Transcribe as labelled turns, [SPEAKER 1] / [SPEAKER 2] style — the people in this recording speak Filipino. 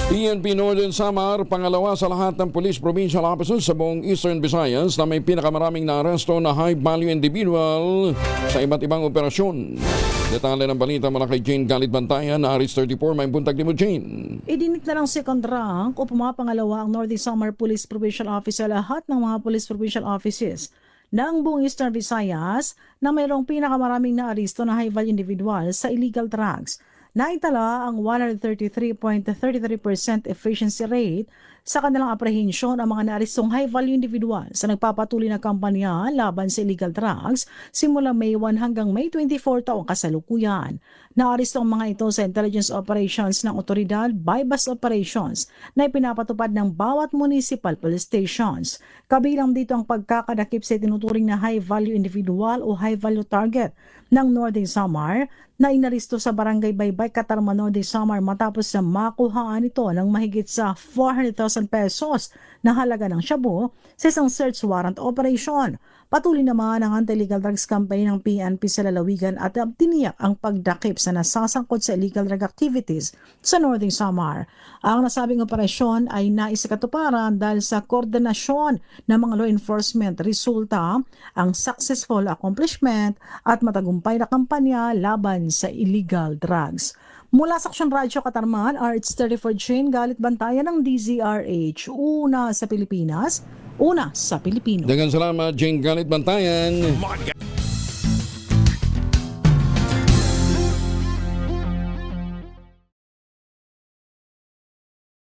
[SPEAKER 1] PNP Northern Samar, pangalawa sa lahat ng police provincial officers sa buong Eastern Visayas na may pinakamaraming naaresto na high-value individual sa iba't ibang operasyon. Detalye ng balita mula kay Jane Galit Bantayan, na Aris 34, may buntag ni mo, Jane.
[SPEAKER 2] Idinit na ng second rank o pumapangalawa ang Northern Samar Police Provincial Office sa lahat ng mga police provincial offices ng buong Eastern Visayas na mayroong pinakamaraming naaresto na high-value individual sa illegal drugs. Naitala ang 133.33% efficiency rate sa kanilang apprehension ang mga naarestong high-value individual sa nagpapatuloy na kampanya laban sa illegal drugs simula May 1 hanggang May 24 taong kasalukuyan. Naaresto ang mga ito sa intelligence operations ng otoridad, bypass operations na ipinapatupad ng bawat municipal police stations. Kabilang dito ang pagkakadakip sa tinuturing na high-value individual o high-value target ng Northern Samar na inaristo sa Barangay Baybay, Catarman, Northern Samar matapos na makuhaan ito ng mahigit sa 400,000 pesos na halaga ng shabu sa isang search warrant operation. Patuloy naman ang anti-illegal drugs campaign ng PNP sa lalawigan at tiniyak ang pagdakip sa nasasangkot sa illegal drug activities sa Northern Samar. Ang nasabing operasyon ay naisakatuparan dahil sa koordinasyon ng mga law enforcement. Resulta ang successful accomplishment at matagumpay na kampanya laban sa illegal drugs. Mula sa Aksyon Radyo Katarman, RH34 Jane Galit Bantayan ng DZRH. Una sa Pilipinas, una sa Pilipino.
[SPEAKER 1] Daghang salamat, Jane Galit Bantayan.